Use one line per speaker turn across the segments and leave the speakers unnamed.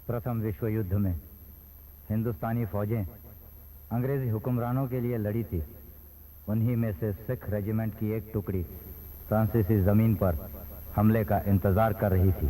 प्रथम विश्व युद्ध में हिंदुस्तानी फौजें अंग्रेजी हुक्मरानों के लिए लड़ी थी। उन्हीं में से सिख रेजिमेंट की एक टुकड़ी फ्रांसीसी जमीन पर हमले का इंतजार कर रही थी।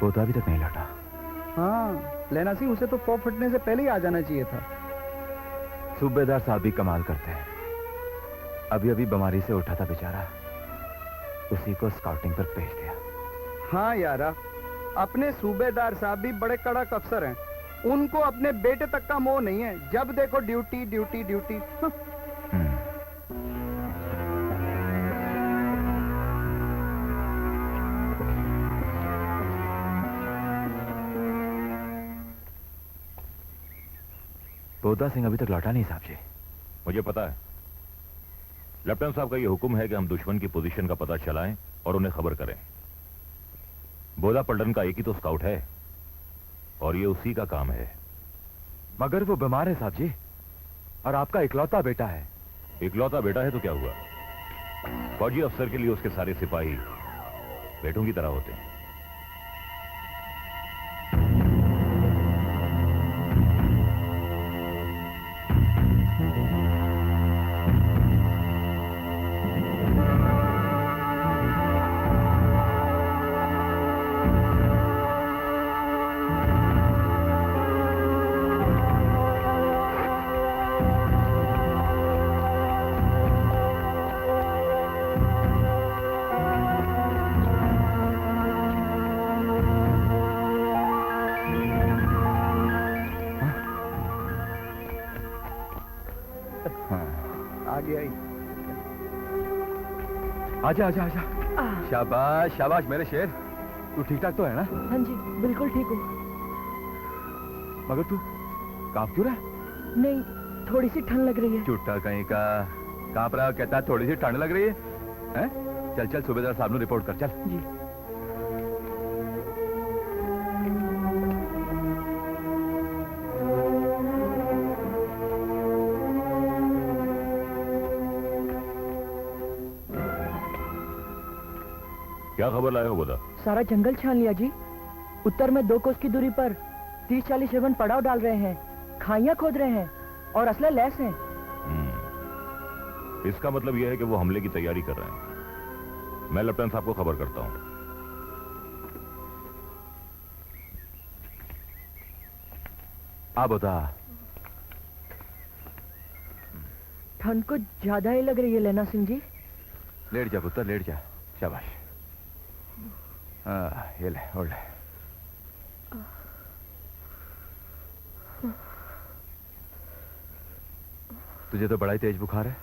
बोधा अभी तक नहीं लौटा।
हाँ, लेना सी उसे तो पॉप फटने से पहले ही आ जाना चाहिए था।
सूबेदार साहब भी कमाल करते हैं। अभी अभी बीमारी से उठा था बेचारा, उसी को स्काउटिंग पर भेज दिया।
हाँ यारा, अपने सूबेदार साहब भी बड़े कड़क अफसर हैं। उनको अपने बेटे तक का मोह नहीं है। जब देखो ड्यूटी ड्यूटी ड्यूटी।
बोधा सिंह अभी तक लौटा नहीं साहब जी।
मुझे पता है। लेफ्टिनेंट साहब का यह हुक्म है कि हम दुश्मन की पोजीशन का पता चलाएं और उन्हें खबर करें। बोधा पलटन का एक ही तो स्काउट है और ये उसी का काम है।
मगर वो बीमार है साहब जी, और आपका इकलौता बेटा है।
इकलौता बेटा है तो क्या हुआ? फौजी अफसर के लिए उसके सारे सिपाही बेटों की तरह होते हैं।
आजा आजा आजा। शाबाश शाबाश मेरे शेर, तू ठीक ठाक तो है ना?
हाँ जी, बिल्कुल ठीक हूँ।
मगर तू कांप क्यों रहा है?
नहीं, थोड़ी सी ठंड लग रही है।
चुट्टा कहीं का, कांप रहा कहता है थोड़ी सी ठंड लग रही है, हैं? चल चल सूबेदार साहब ने रिपोर्ट कर, चल।
जी।
क्या खबर लाए हो बोधा?
सारा जंगल छान लिया जी। उत्तर में 2 कोस की दूरी पर 30-40 एवं पड़ाव डाल रहे हैं, खाइयां खोद रहे हैं और असला लैस हैं।
इसका मतलब यह है कि वो हमले की तैयारी कर रहे हैं। मैं लेफ्टिनेंट साहब को खबर करता हूं।
आ बोधा,
ठंड को ज्यादा ही लग रही है लेना सिंह जी।
लेट जा पुत्र, लेट जा। शाबाश। हाँ, ये ले, ओढ़ ले। तुझे तो बड़ा ही तेज बुखार है।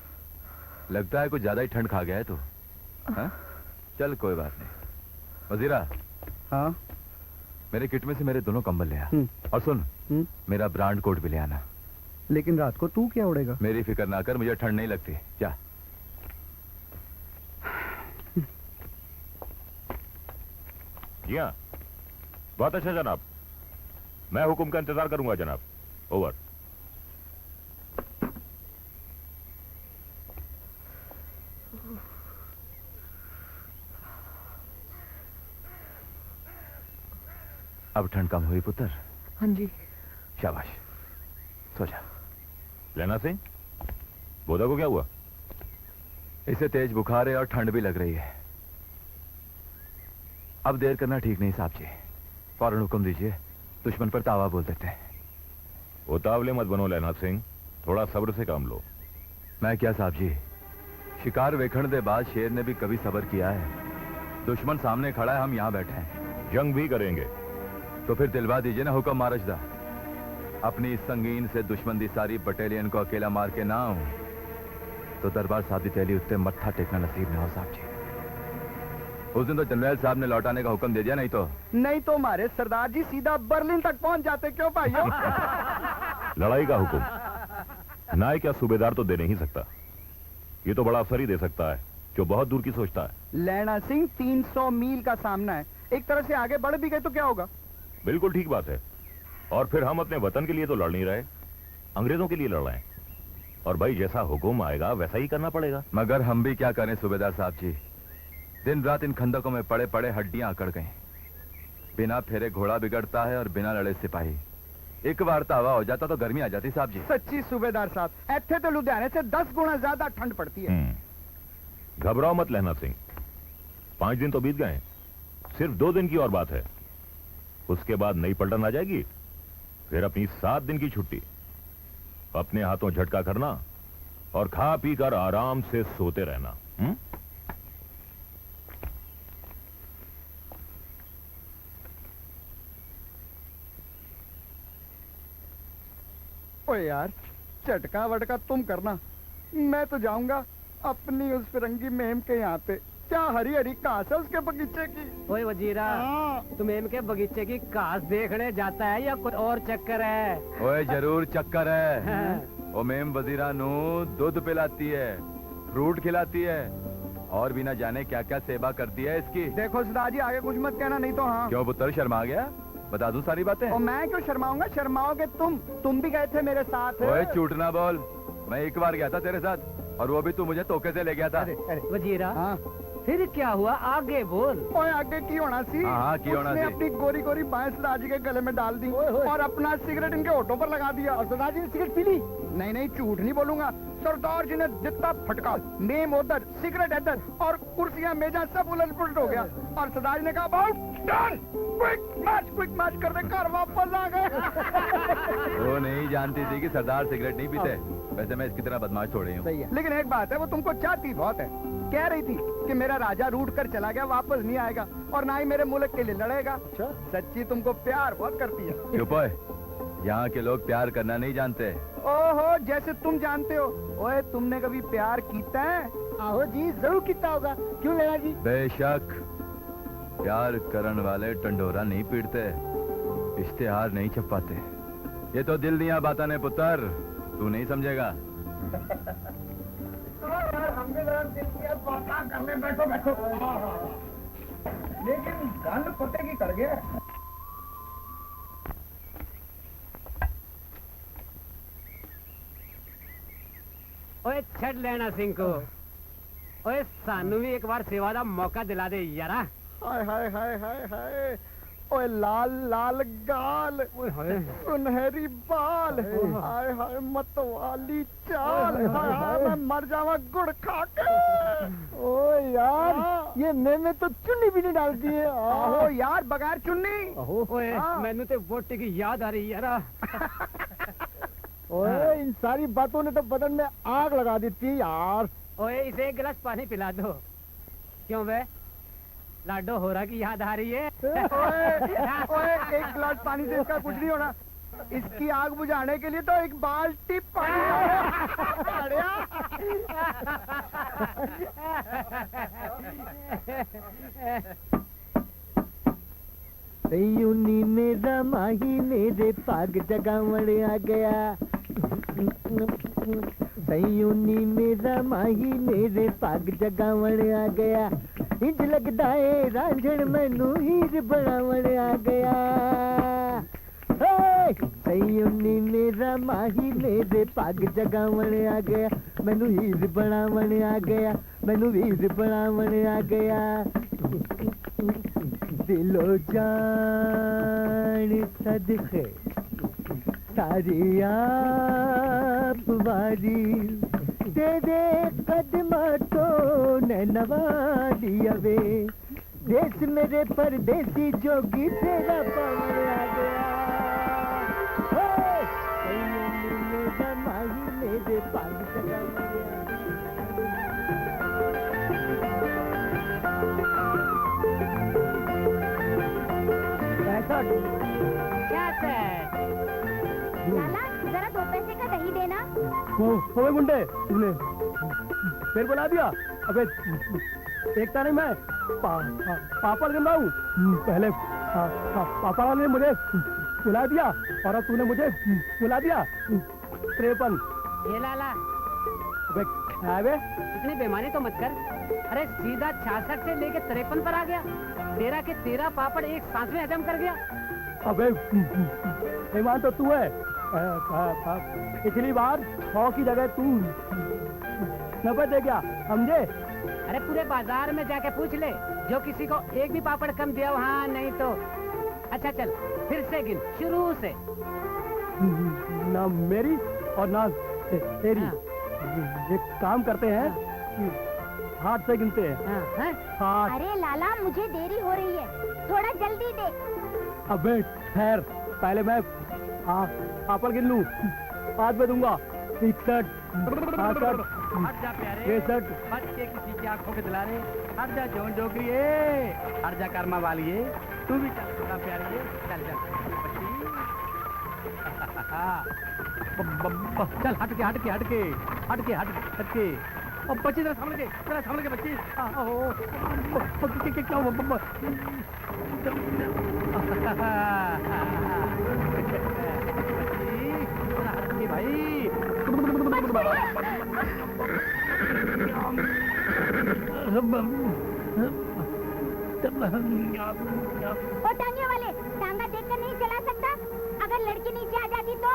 लगता है कुछ ज्यादा ही ठंड खा गया है तू। हाँ? चल कोई बात नहीं। वजीरा,
हाँ
मेरे किट में से मेरे दोनों कंबल ले आ।
हम्म।
और सुन,
हम्म।
मेरा ब्रांड कोट भी ले आना।
लेकिन रात को तू क्या उड़ेगा?
मेरी फिक्र ना कर, मुझे ठंड नहीं लगती। जा।
जी हाँ, बहुत अच्छा जनाब, मैं हुक्म का इंतजार करूंगा जनाब। ओवर।
अब ठंड कम हुई पुत्र?
हाँ जी।
शाबाश, सो जा।
लेना सिंह, बोधा को क्या हुआ?
इसे तेज बुखार है और ठंड भी लग रही है। अब देर करना ठीक नहीं साहब जी, फौरन हुक्म दीजिए, दुश्मन पर तावा बोल देते हैं।
उतावले मत बनो लेना सिंह, थोड़ा सब्र से काम लो।
मैं क्या साहब जी, शिकार वेखण दे बाद शेर ने भी कभी सब्र किया है। दुश्मन सामने खड़ा है, हम यहाँ बैठे हैं।
जंग भी करेंगे।
तो फिर दिलवा दीजिए ना हुक्म मारजदा। अपनी संगीन से दुश्मन दी सारी बटालियन को अकेला मार के ना आऊं तो दरबार साहब दी तैली उत्ते मत्था टेकना नसीब ना हो साहब जी। उस दिन तो जनरल साहब ने लौटाने का हुक्म दे दिया, नहीं तो
हमारे सरदार जी सीधा बर्लिन तक पहुंच जाते। क्यों भाइयों?
लड़ाई का हुक्म नायक या सूबेदार तो दे नहीं सकता, ये तो बड़ा अफसर ही दे सकता है जो बहुत दूर की सोचता है।
लेना सिंह, 300 मील का सामना है, एक तरह से आगे बढ़ भी गए तो क्या होगा?
बिल्कुल ठीक बात है। और फिर हम अपने वतन के लिए तो लड़ नहीं रहे, अंग्रेजों के लिए लड़ रहे हैं। और भाई जैसा हुक्म आएगा वैसा ही करना पड़ेगा।
मगर हम भी क्या करें सूबेदार साहब जी, दिन रात इन खंदकों में पड़े पड़े हड्डियां अकड़ गई। बिना फेरे घोड़ा बिगड़ता है और बिना लड़े सिपाही। एक बार तावा हो जाता तो गर्मी आ जाती साहब जी।
सच्ची सूबेदार साहब, ऐथे तो लुधियाने से 10 गुना ज्यादा ठंड पड़ती है।
घबराओ मत लेना सिंह, 5 दिन तो बीत गए, सिर्फ 2 दिन की और बात है। उसके बाद नई पलटन आ जाएगी, फिर अपनी 7 दिन की छुट्टी। अपने हाथों झटका करना और खा पी कर आराम से सोते रहना।
ओए यार, झटका वटका तुम करना, मैं तो जाऊंगा अपनी उस फिरंगी मेम के यहाँ पे। क्या हरी हरी घास है उसके बगीचे की।
ओए वजीरा, तुम एम के बगीचे की घास देखने जाता है या कुछ और चक्कर है?
ओए जरूर चक्कर है। ओ मेम वजीरा नू दूध पिलाती है, फ्रूट खिलाती है और भी ना जाने क्या क्या सेवा करती है इसकी।
देखो सरदार जी, आगे कुछ मत कहना, नहीं तो हाँ।
क्यों पुत्र, शर्मा गया? बता दूं सारी बातें।
और मैं क्यों शर्माऊंगा? शर्माओगे तुम भी गए थे मेरे साथ।
ओए झूठ ना बोल, मैं एक बार गया था तेरे साथ और वो भी तू मुझे तोके से ले गया था।
वजीरा,
हाँ
फिर क्या हुआ, आगे बोल।
ओए आगे की होना सी।
हाँ, की होना
उसने
सी।
अपनी गोरी गोरी बाएं सरदार जी के गले में डाल दी और अपना सिगरेट इनके होठों पर लगा दिया। और सरदार जी ने सिगरेट पी ली? नहीं नहीं, झूठ नहीं बोलूंगा। सरदार जी ने जितना फटका, मेम उधर, सिगरेट इधर और कुर्सियां मेजा सब उलट पुलट हो गया। और सरदार जी ने कहा अबाउट डन, क्विक मैच कर दे, घर वापस आ गए।
वो नहीं जानती थी कि सरदार सिगरेट नहीं पीते। वैसे मैं इसकी तरह बदमाश थोड़ी हूँ।
लेकिन एक बात है, वो तुमको चाहती बहुत है। कह रही थी कि मेरा राजा रूठ कर चला गया, वापस नहीं आएगा और ना ही मेरे मुल्क के लिए लड़ेगा। सच्ची तुमको प्यार बहुत करती है।
चुप है, यहाँ के लोग प्यार करना नहीं जानते।
ओहो, जैसे तुम जानते हो। ओए, तुमने कभी प्यार कीता है? आहो जी, जरूर कीता होगा। क्यों लेना जी?
बेशक, प्यार करन वाले टंडोरा नहीं पीटते, इश्तेहार नहीं छपाते। ये तो दिल दिया बातें ने पुत्र, तू नहीं समझेगा।
हमने जरा दिल की बात करने बैठो। लेकिन गंद कुत्ते की कर गया।
ओए छड़ लेना सिंह को, ओए सानू भी एक बार सेवा का मौका दिला दे यारा।
हाय हाय हाय हाय हाय, ओए लाल लाल गाल, सुनहरी बाल, हाय हाय मतवाली चाल, हाय हाय मैं मर जावा गुड़ खा के। ओ यार, ये मैंने तो चुन्नी भी नहीं डालती है। आहो यार, बगैर चुन्नी।
ओए मैनू तो वोट की याद आ रही यारा।
ओए, इन सारी बातों ने तो बदन में आग लगा दी थी यार।
ओए इसे एक गिलास पानी पिला दो। क्यों बे, लाडो होरा की याद आ रही है?
ओए, एक गिलास पानी से इसका कुछ नहीं होना। इसकी आग बुझाने के लिए तो एक बाल्टी पानी बढ़िया।
यूनी मेरा माही मेरे पाग जगावण आ गया। यूनी मेरा माही मेरे पाग जगावण आ गया। इंज लगदा है रांझण मैनू हीर बनावण आ गया। यूनी मेरा माही मेरे पाग जगावण आ गया। मैनू हीर बनावण आ गया। मैनू हीर बनावण आ गया। दिलो जान सदके सारी आप वारी तेरे कदमा तो ने नवालिया वे। देश मेरे परदेसी जोगी तेरा पावन आ गया। मेरा माही मेरे पाग जगावण
लाला जरा 2 पैसे का दही देना।
वो गुंडे तुमने फिर बुला दिया। अबे देखता नहीं मैं पापड़ गंदा हूँ। पहले पापा वाले ने मुझे बुला दिया और अब तूने मुझे बुला दिया। 53।
ये लाला
अबे क्या है बे?
इतनी बेमानी तो मत कर। अरे सीधा 66 से लेके 53 पर आ गया। 13 के 13 पापड़ एक सांस में हजम कर गया।
अबे ईमान तो तू है। पिछली बार 100 की जगह तू 90 दे गया, समझे?
अरे पूरे बाजार में जाके पूछ ले, जो किसी को एक भी पापड़ कम दिया हो। हाँ नहीं तो अच्छा चल फिर से गिन शुरू से।
ना मेरी और ना तेरी। एक काम करते हैं कि हाथ से गिनते हैं। हाथ।
अरे लाला मुझे देरी हो रही है, थोड़ा जल्दी दे।
अबे ठहर, पहले मैं पापड़ गिन लूं, बाद में दूंगा। 61, 62,
हट जा प्यारे,
63।
बच्चे किसी की आंखों के दिला रहे। हट जा जोन जोगी, हट जा कर्मा वाली, तू भी चल थोड़ा प्यारी, चल चल चल हट के हट के हट के हट के हट के। और बच्ची जरा सामने के बच्ची। भाई
ओ टांगे वाले, टांगा देखकर नहीं चला सकता? अगर लड़की नीचे आ जाती तो?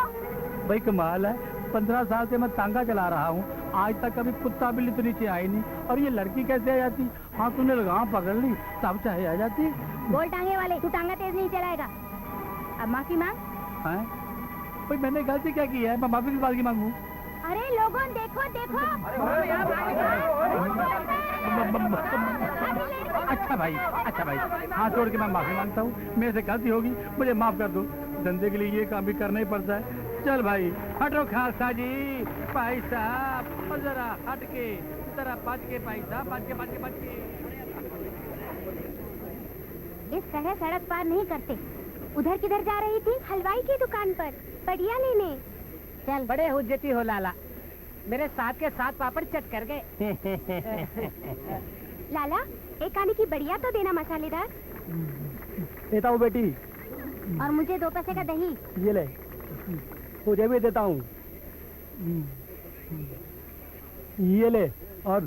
भाई कमाल है, 15 साल से मैं तांगा चला रहा हूँ, आज तक कभी कुत्ता बिल्ली तो नीचे आई नहीं, और ये लड़की कैसे आ जाती? हाँ तूने लगाम पकड़ ली तब चाहे आ जाती।
बोल टांगे वाले, तू टांगा तेज नहीं चलाएगा। अब माफी मांग।
हैं? भाई मैंने गलती क्या की है? मैं माफी किस बात की मांगू?
अरे लोगों देखो देखो।
अच्छा भाई, हाथ जोड़ के मैं माफी मांगता हूँ, मेरे से गलती होगी, मुझे माफ कर दो। धंधे के लिए ये काम भी करना ही पड़ता है। चल भाई हटो खालसा जी, भाई साहब और जरा हट के, जरा बच के भाई साहब, बच के।
इस तरह सड़क पार नहीं करते। उधर किधर जा रही थी? हलवाई की दुकान पर बढ़िया लेने। चल।
बड़े हुज्जती हो लाला, मेरे साथ के साथ पापड़ चट कर गए।
लाला एक आने की बढ़िया तो देना मसालेदार।
देता हूँ बेटी।
और मुझे 2 पैसे का दही।
ये ले, तुझे भी देता हूँ। ये ले, और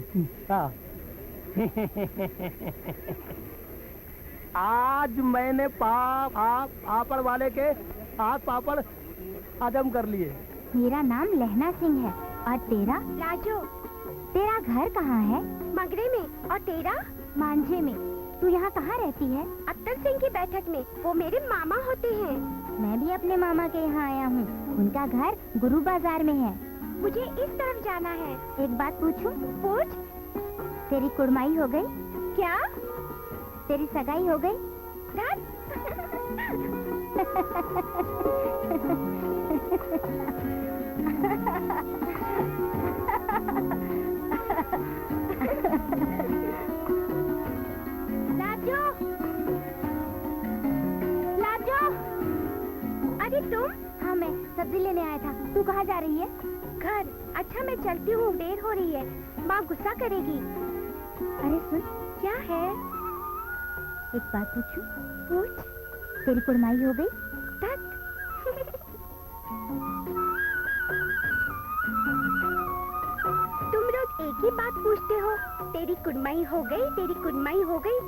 आज मैंने पापड़ वाले के हाथ पापड़ हजम कर लिए।
मेरा नाम लहना सिंह है। और तेरा? राजू। तेरा घर कहाँ है? मगरे में। और तेरा? मांझे में। तू यहाँ कहाँ रहती है? अत्तर सिंह की बैठक में, वो मेरे मामा होते हैं। मैं भी अपने मामा के यहाँ आया हूँ, उनका घर गुरु बाजार में है। मुझे इस तरफ जाना है। एक बात पूछूं? पूछ। तेरी कुड़माई हो गई? क्या? तेरी सगाई हो गई? लाजो, अरे तुम? सब्जी लेने आया था। तू कहाँ जा रही है? घर। अच्छा मैं चलती हूँ, देर हो रही है, माँ गुस्सा करेगी। अरे सुन। क्या है? एक बात पूछूं? पूछ। तेरी कुड़माई हो गई? तक। तुम रोज एक ही बात पूछते हो, तेरी कुड़माई हो गई, तेरी कुड़माई हो गई,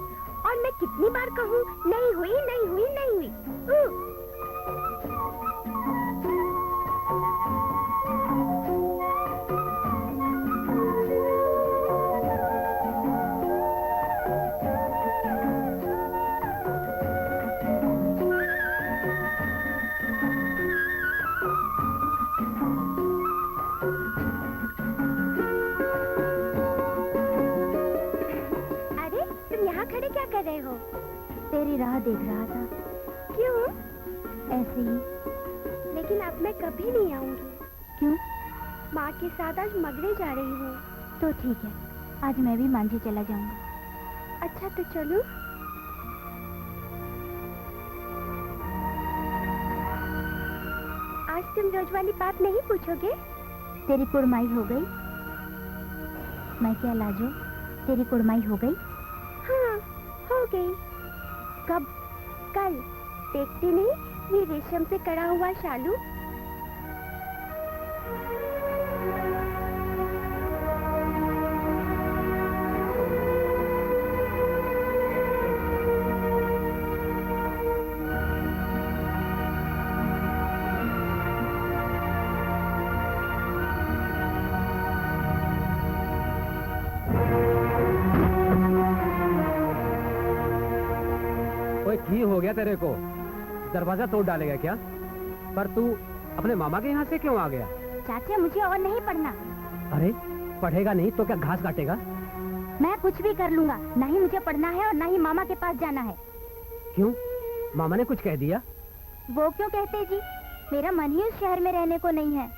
और मैं कितनी बार कहूँ नहीं हुई, नहीं हुई, नहीं हुई। खड़े क्या कर रहे हो? तेरी राह देख रहा था। क्यों? ऐसे ही। लेकिन अब मैं कभी नहीं आऊंगी। क्यों? माँ के साथ आज मगरे जा रही हूँ। तो ठीक है, आज मैं भी मांझी चला जाऊंगा। अच्छा तो चलो। आज तुम रोज वाली बात नहीं पूछोगे? तेरी कुड़माई हो गई? मैं क्या लाजो, तेरी कुड़माई हो गई? हाँ, हो गई। कब? कल। देखती नहीं ये रेशम से कड़ा हुआ शालू?
की हो गया तेरे को? दरवाजा तोड़ डालेगा क्या? पर तू अपने मामा के यहाँ से क्यों आ गया?
चाचा मुझे और नहीं पढ़ना।
अरे पढ़ेगा नहीं तो क्या घास काटेगा?
मैं कुछ भी कर लूंगा, ना ही मुझे पढ़ना है और ना ही मामा के पास जाना है।
क्यों? मामा ने कुछ कह दिया?
वो क्यों कहते जी, मेरा मन ही उस शहर में रहने को नहीं है।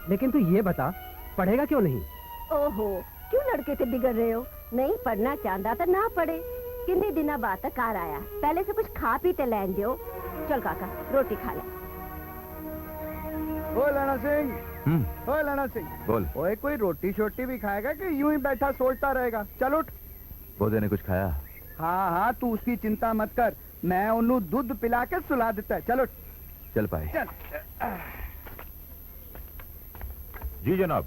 लेकिन तू ये बता, पढ़ेगा क्यों नहीं?
ओहो, क्यों लड़के से बिगड़ रहे हो? नहीं पढ़ना चाहता तो ना पढ़े। कितने दिना बाद कार आया, पहले से कुछ खा पी ते लैन दियो। चल काका रोटी खा ले।
ओ लाना सिंह, ओ लाना सिंह,
बोल।
ओए कोई रोटी शोटी भी खाएगा कि यूं ही बैठा सोचता रहेगा? चल उठ।
बोधे ने कुछ खाया?
हाँ हाँ, तू उसकी चिंता मत कर, मैं उन्हें दूध पिला के सुला देता है। चल उठ।
चल पाए।
चल।
जी जनाब।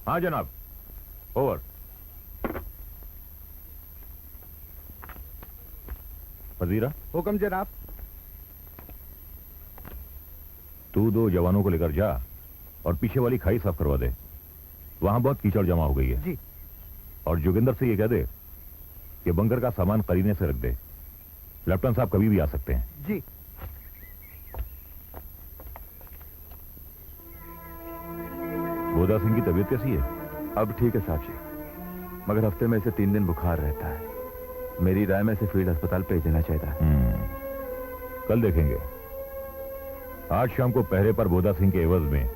हाँ जनाब, ओवर। वजीरा,
हुक्म जनाब।
तू 2 जवानों को लेकर जा और पीछे वाली खाई साफ करवा दे, वहां बहुत कीचड़ जमा हो गई है।
जी।
और जोगिंदर से ये कह दे कि बंकर का सामान करीने से रख दे, लेफ्टिनेंट साहब कभी भी आ सकते हैं।
जी।
बोधा सिंह की तबीयत कैसी है?
अब ठीक है साहब जी, मगर हफ्ते में से 3 दिन बुखार रहता है। मेरी राय में से फील्ड अस्पताल भेज देना चाहिए था।
कल देखेंगे। आज शाम को पहरे पर बोधा सिंह के एवज में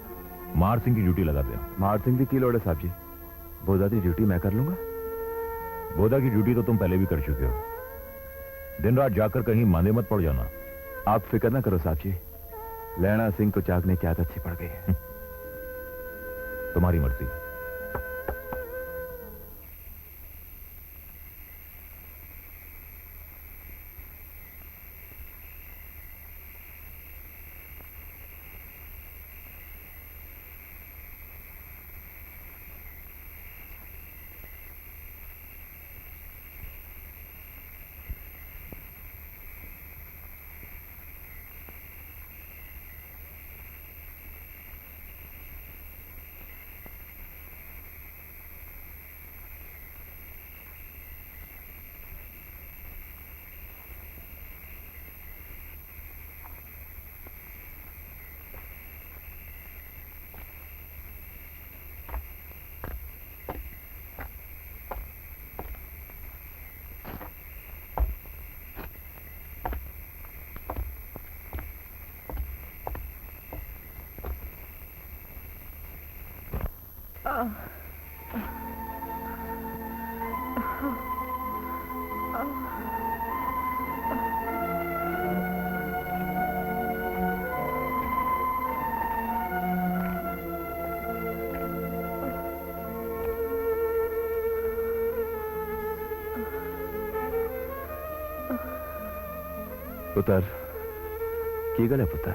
मार सिंह की ड्यूटी लगा देना।
मार सिंह की लोड़ है साहब जी? बोधा की ड्यूटी मैं कर लूंगा।
बोधा की ड्यूटी तो तुम पहले भी कर चुके हो। दिन रात जाकर कहीं मांदे मत पड़ जाना।
आप फिक्र ना करो साहब जी, लैना सिंह को जागने की आदत सी पड़ गई है।
तुम्हारी मर्जी।
पुत्र की गल है पुत्र?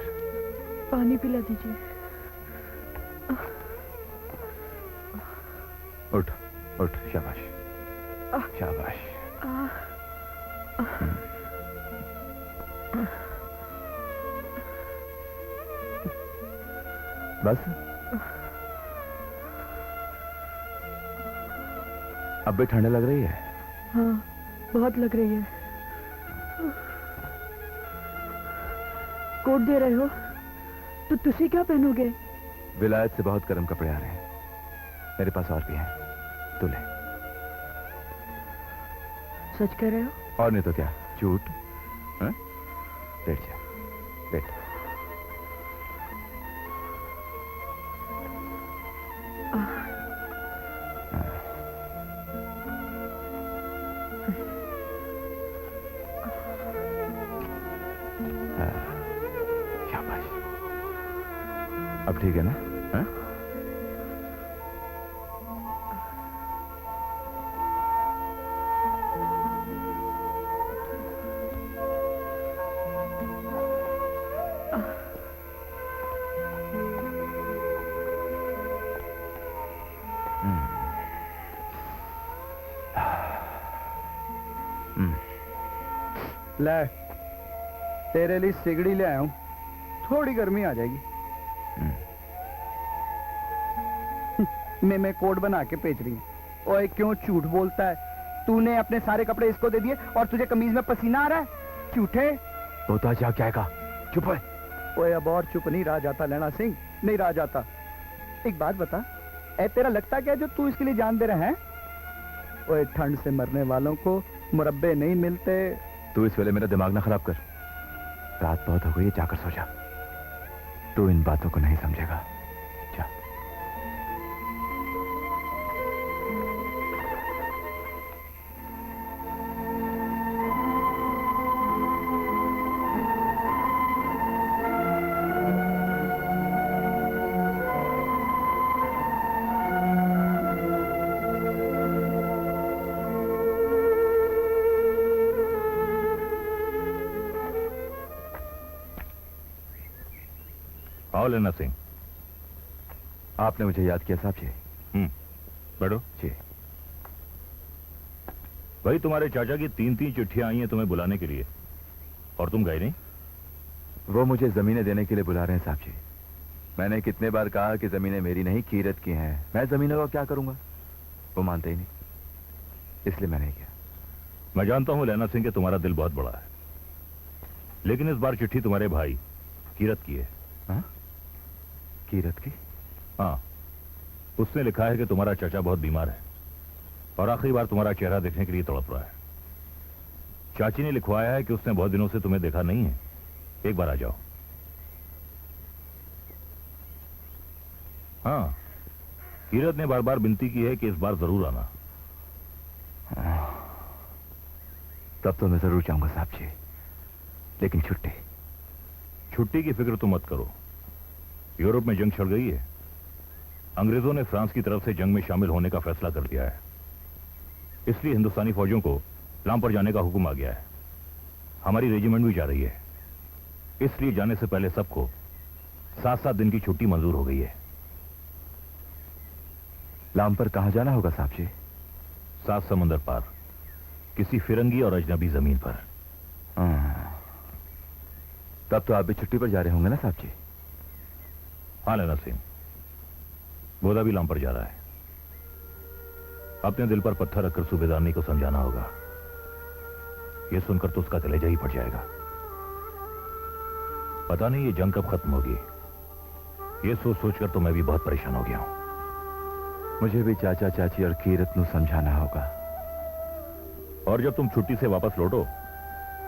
पानी पिला दीजिए।
उठ उठ, शाबाश शाबाश। बस अब भी ठंड लग रही है?
हाँ, बहुत लग रही है। कोट दे रहे हो तो तुसी क्या पहनोगे?
विलायत से बहुत गर्म कपड़े आ रहे हैं, मेरे पास और भी हैं, तू ले।
सच कह रहे हो?
और नहीं तो क्या, झूठ? हाँ? बैठ जा, बैठ। शाबाश, अब ठीक है ना? हाँ?
ले, तेरे लिए सिगड़ी ले आया हूं, थोड़ी गर्मी आ जाएगी। मैं कोट बना के बेच रही हूँ। ओए क्यों झूठ बोलता है? तूने अपने सारे कपड़े इसको दे दिए और तुझे कमीज में पसीना आ रहा है? झूठे।
होता जा, क्या कहा? चुप है।
ओए अब और चुप नहीं रहा जाता लैना सिंह, नहीं रहा जाता। एक बात बता, ए तेरा लगता क्या जो तू इसके लिए जान दे रहा है? ओए ठंड से मरने वालों को मुरब्बे नहीं मिलते।
तू इस वेले मेरा दिमाग ना खराब कर, रात बहुत हो गई, जाकर सो जा। तू इन बातों को नहीं समझेगा, जा।
आओ लेना सिंह।
आपने मुझे याद किया साहब जी?
बैठो।
जी।
भाई, तुम्हारे चाचा की 3-3 चिट्ठियां आई हैं तुम्हें बुलाने के लिए, और तुम गए नहीं।
वो मुझे जमीनें देने के लिए बुला रहे हैं साहब जी। मैंने कितने बार कहा कि जमीनें मेरी नहीं, कीरत की हैं। मैं जमीनों का क्या करूंगा? वो मानते ही नहीं, इसलिए मैंने किया।
मैं जानता हूं लेना सिंह कि तुम्हारा दिल बहुत बड़ा है, लेकिन इस बार चिट्ठी तुम्हारे भाई कीरत की है।
हाँ? कीरत की?
हाँ, उसने लिखा है कि तुम्हारा चाचा बहुत बीमार है और आखिरी बार तुम्हारा चेहरा देखने के लिए तड़प रहा है। चाची ने लिखवाया है कि उसने बहुत दिनों से तुम्हें देखा नहीं है, एक बार आ जाओ। हाँ, कीरत ने बार बार विनती की है कि इस बार जरूर आना।
तब तो मैं जरूर जाऊंगा साहब जी, लेकिन छुट्टी की फिक्र तो मत करो। यूरोप में जंग छिड़ गई है। अंग्रेजों ने फ्रांस की तरफ से जंग में शामिल होने का फैसला कर दिया है, इसलिए हिंदुस्तानी फौजों को लाम पर जाने का हुक्म आ गया है। हमारी रेजिमेंट भी जा रही है, इसलिए जाने से पहले सबको 7-7 दिन की छुट्टी मंजूर हो गई है। लाम पर कहां जाना होगा साहब जी?
7 समंदर पार, किसी फिरंगी और अजनबी जमीन पर।
तब तो आप भी छुट्टी पर जा रहे होंगे ना साहब जी?
हाँ लेना सिंह, बोधा भी लाम पर जा रहा है। अपने दिल पर पत्थर रखकर सूबेदारनी को समझाना होगा। यह सुनकर तो उसका कलेजा ही फट जाएगा। पता नहीं ये जंग कब खत्म होगी। ये सोच सोचकर तो मैं भी बहुत परेशान हो गया हूं।
मुझे भी चाचा चाची और कीरत को समझाना होगा।
और जब तुम छुट्टी से वापस लौटो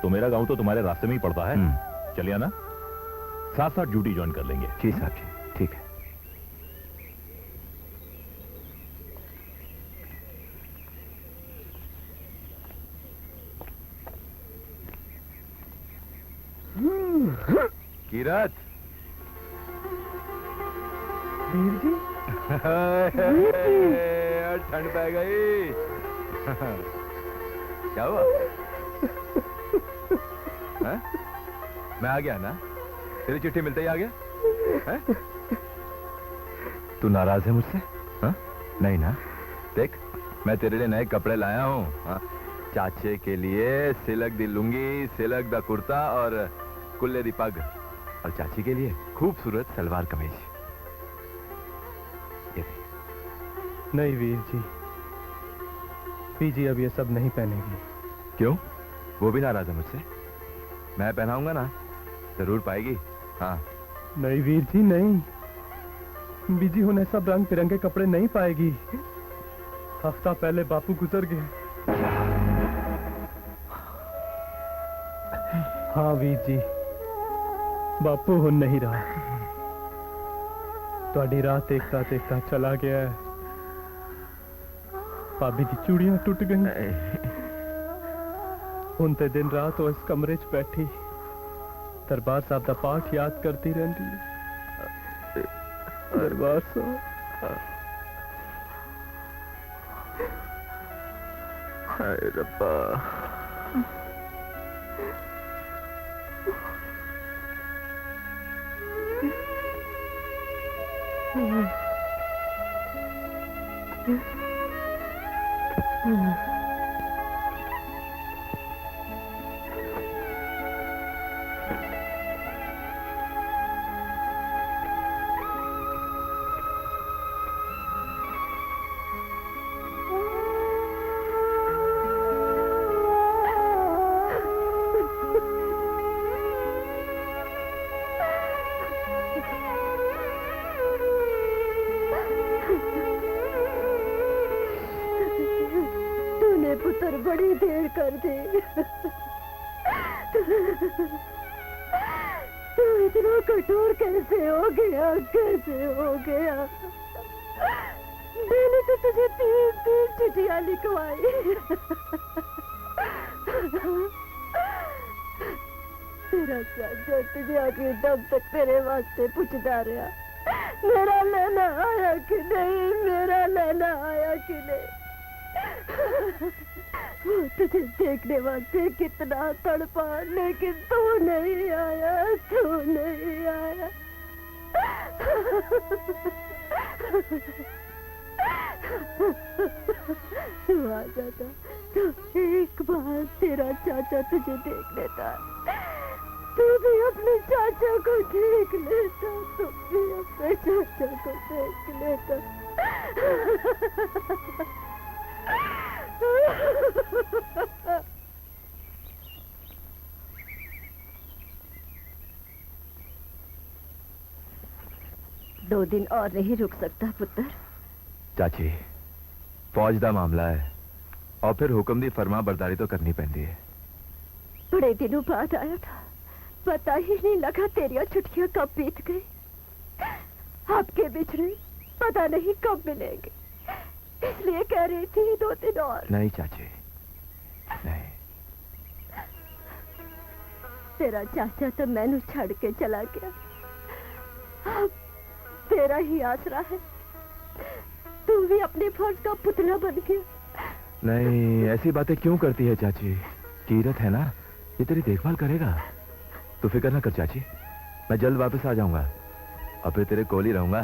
तो मेरा गांव तो तुम्हारे रास्ते में ही पड़ता है। चलिए ना, साथ साथ ड्यूटी ज्वाइन कर लेंगे।
जी साहब जी, ठीक है। कीरत,
वीर जी,
ठंड पै गई। क्या हुआ? मैं आ गया ना? तेरी चिट्ठी मिलते ही आ गया है? तू नाराज है मुझसे? हाँ? नहीं ना? देख, मैं तेरे लिए नए कपड़े लाया हूँ। हाँ? चाचे के लिए सिलक दी लुंगी, सिलक दा कुर्ता और कुल्ले दी पग, और चाची के लिए खूबसूरत सलवार कमीज। ये देख।
नहीं वीर जी, बीजी अब ये सब नहीं पहनेगी।
क्यों? वो भी नाराज है मुझसे? मैं पहनाऊंगा ना, जरूर पाएगी। हाँ।
नहीं वीर जी नहीं, बीजी उन्हें सब रंग बिरंगे कपड़े नहीं पाएगी। हफ्ता पहले बापू गुजर गए। हाँ वीर जी, बापू हुन नहीं रहा। ਤੁਹਾਡੀ राह देखता देखता चला गया है। भाभी दी चूड़ियां टूट गई। हुन ते दिन रात वो इस कमरे च बैठी दरबार साहब दा पाठ याद करती रहती है। दरबार साहब,
हाय रब्बा।
तूने पुत्र बड़ी देर कर दी। तू इतना कठोर कैसे हो गया, कैसे हो गया? मैंने तो तुझे 3 चिट्ठियां लिखवाई। तेरा चाचा तुझे आखिरी दम तक तेरे वास्ते पूछता रहा, मेरा लेना आया कि नहीं, मेरा लेना आया कि नहीं। वो तुझे देखने वास्ते कितना तड़पा, लेकिन तू नहीं आया, तू नहीं आया। तू आ जाता तो एक बार तेरा चाचा तुझे देख लेता, तू भी अपने चाचा को देख लेता, तू भी अपने चाचा को देख लेता। दो दिन और नहीं रुक सकता पुत्र?
चाची, फौज दा मामला है और फिर हुक्म दी फरमा बरदारी तो करनी पैंदी है।
बड़े दिनों बाद आया था, पता ही नहीं लगा तेरिया छुट्टियां कब बीत गई। आपके बिछड़े पता नहीं कब मिलेंगे, इसलिए कह रही थी 2 दिन और।
नहीं चाची, नहीं।
तेरा चाचा तो मैनू छड़ के चला गया, अब तेरा ही आसरा है। तू भी अपने फर्ज का पुतला बन गया।
नहीं, ऐसी बातें क्यों करती है चाची? कीरत है ना, ये तेरी देखभाल करेगा। तू फिक्र ना कर चाची, मैं जल्द वापस आ जाऊंगा और फिर तेरे कोल ही रहूंगा।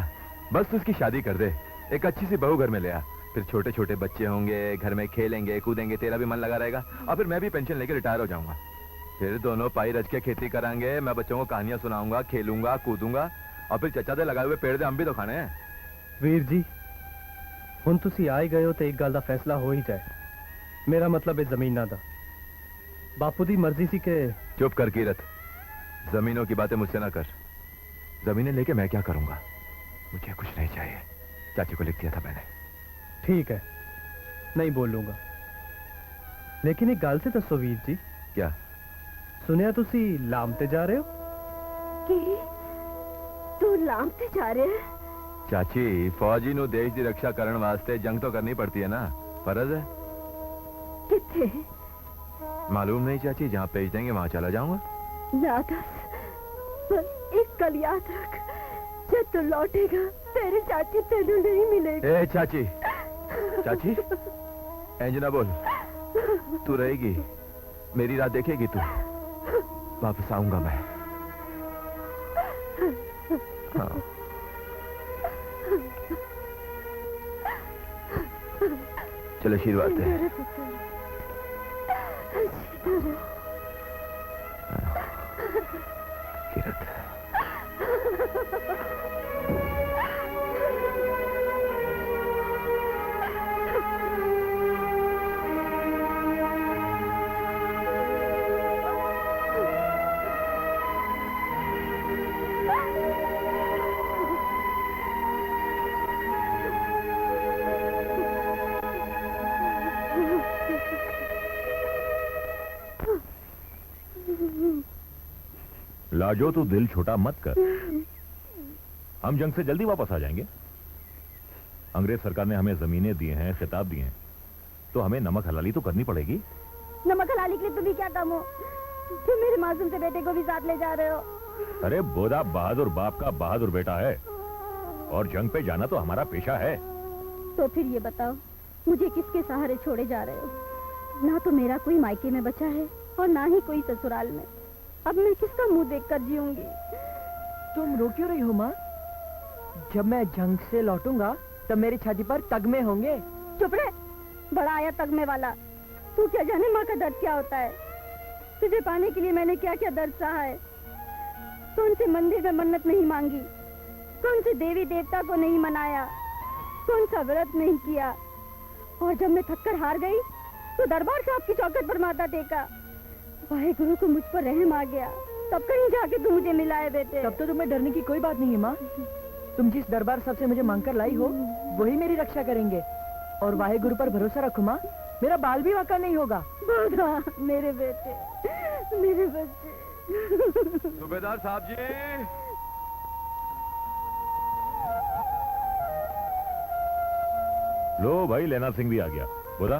बस उसकी शादी कर दे, एक अच्छी सी बहू घर में ले आ, फिर छोटे छोटे बच्चे होंगे, घर में खेलेंगे कूदेंगे, तेरा भी मन लगा रहेगा और फिर मैं भी पेंशन लेके रिटायर हो जाऊंगा। फिर दोनों पाई रच के खेती कराएंगे, मैं बच्चों को कहानियां सुनाऊंगा, खेलूंगा कूदूंगा और फिर चचा दे लगाए हुए पेड़ दे हम भी तो खाने हैं।
वीर जी, हुन तुसी आए गए हो तो एक गल दा फैसला हो ही जाए। मेरा मतलब है जमीना दा। बापू दी मर्जी सी के।
चुप कर कीरत, जमीनों की बातें मुझसे ना कर। जमीनें लेके मैं क्या करूंगा? मुझे कुछ नहीं चाहिए, चाची को लिख दिया था मैंने।
ठीक है, नहीं बोलूंगा, लेकिन एक गल से दसो वीर जी।
क्या?
सुनिया तुसी लामते जा रहे हो?
कि तू लामते जा रहे है?
चाची, फौजी नु देश की रक्षा करने वास्ते जंग तो करनी पड़ती है ना, फर्ज है।
किथे?
मालूम नहीं चाची, जहाँ भेज देंगे वहाँ चला जाऊंगा।
ना दस, पर एक कल याद रख, जब तू लौटेगा तेरी चाची तेनू नहीं मिलेगी।
ए चाची, चाची, इंज ना बोल, तू रहेगी, मेरी रात देखेगी तू। वापस आऊंगा मैं, हाँ। चलो आशीर्वाद दे।
मेरे पुत्र
किरत।
लाजो तू दिल छोटा मत कर। हम जंग से जल्दी वापस आ जाएंगे। अंग्रेज सरकार ने हमें जमीनें दी हैं, खिताब दिए हैं, तो हमें नमक हलाली तो करनी पड़ेगी।
नमक हलाली के लिए तुम ही क्या कम हो? तुम मेरे मासूम से बेटे को भी साथ ले जा रहे हो।
अरे बोधा बहादुर बाप का बहादुर बेटा है, और जंग पे जाना तो हमारा पेशा है।
तो फिर ये बताओ, मुझे किसके सहारे छोड़े जा रहे हो? ना तो मेरा कोई मायके में बचा है और ना ही कोई ससुराल में। अब मैं किसका मुंह देखकर जीऊंगी?
तुम रो क्यों रही हो माँ? जब मैं जंग से लौटूंगा तब मेरी छाती पर तगमे होंगे।
चुप रहे, बड़ा आया तगमे वाला। तू क्या जाने माँ का दर्द क्या होता है? तुझे पाने के लिए मैंने क्या क्या दर्द सहा है। कौन से मंदिर में मन्नत नहीं मांगी, कौन से देवी देवता को नहीं मनाया, कौन सा व्रत नहीं किया, और जब मैं थककर हार गई तो दरबार साहब की चौखट पर माथा टेका। वाहे गुरु को मुझ पर रहम आ गया, तब कहीं जाके तू मुझे मिला है बेटे।
तब तो तुम्हें डरने की कोई बात नहीं है माँ। तुम जिस दरबार साहब से मुझे मांगकर लाई हो वही मेरी रक्षा करेंगे, और वाहे गुरु पर भरोसा रखो माँ, मेरा बाल भी वाका नहीं होगा।
बोधा, मेरे बेटे, मेरे बच्चे।
सूबेदार साहब जी।
लो भाई, लेना सिंह भी आ गया। बोधा,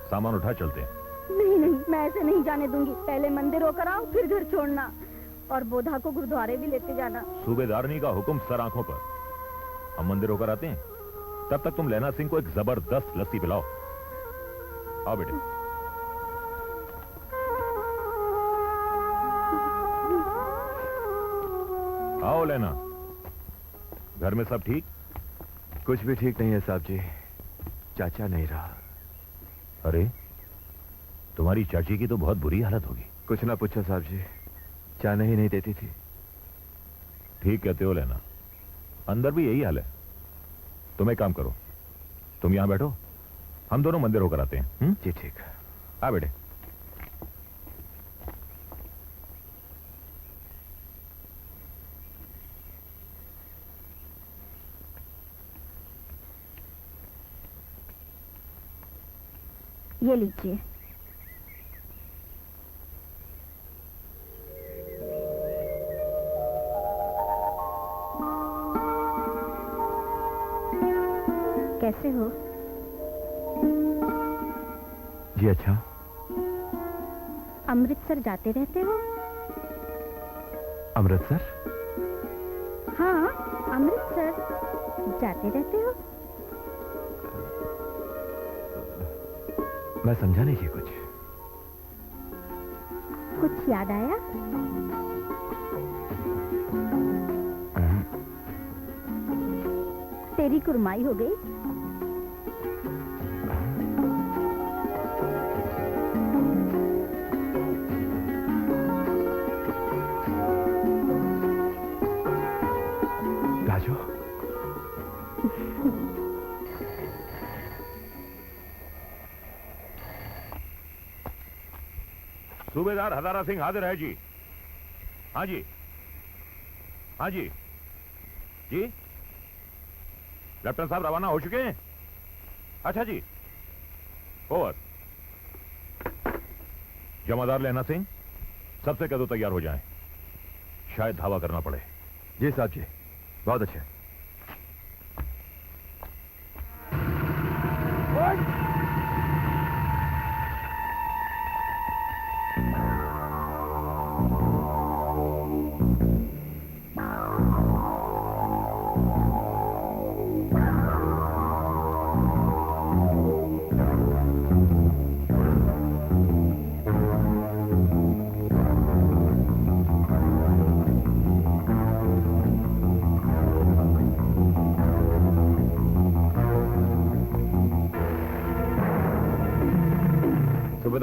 सामान उठा, चलते हैं।
नहीं नहीं, मैं ऐसे नहीं जाने दूंगी। पहले मंदिर होकर आओ, फिर घर छोड़ना, और बोधा को गुरुद्वारे भी लेते जाना।
सूबेदारनी का हुक्म सर आंखों पर। हम मंदिर होकर आते हैं, तब तक तुम लेना सिंह को एक जबरदस्त लस्सी पिलाओ। आओ बेटे। आओ लेना। घर में सब ठीक?
कुछ भी ठीक नहीं है साहब जी। चाचा नहीं रहा।
अरे, तुम्हारी चाची की तो बहुत बुरी हालत होगी।
कुछ ना पूछो साहब जी, जाने ही नहीं देती थी।
ठीक कहते हो लेना, अंदर भी यही हाल है। तुम एक काम करो, तुम यहां बैठो, हम दोनों मंदिर होकर आते हैं।
जी ठीक।
आ बेटे।
ये लीजिए। कैसे हो?
जी अच्छा।
अमृतसर जाते रहते हो?
अमृतसर?
हाँ, अमृतसर जाते रहते हो?
मैं समझा नहीं कि
कुछ याद आया? तेरी कुरमाई हो गई?
राजू,
सूबेदार हजारा सिंह हाजिर है जी। हाँ जी, हाँ जी, जी। लेफ्टिनेंट साहब रवाना हो चुके हैं? अच्छा जी, ओवर। जमादार लेना सिंह, सबसे कह दो तैयार हो जाएं, शायद धावा करना पड़े।
जी साहब जी, बहुत अच्छे।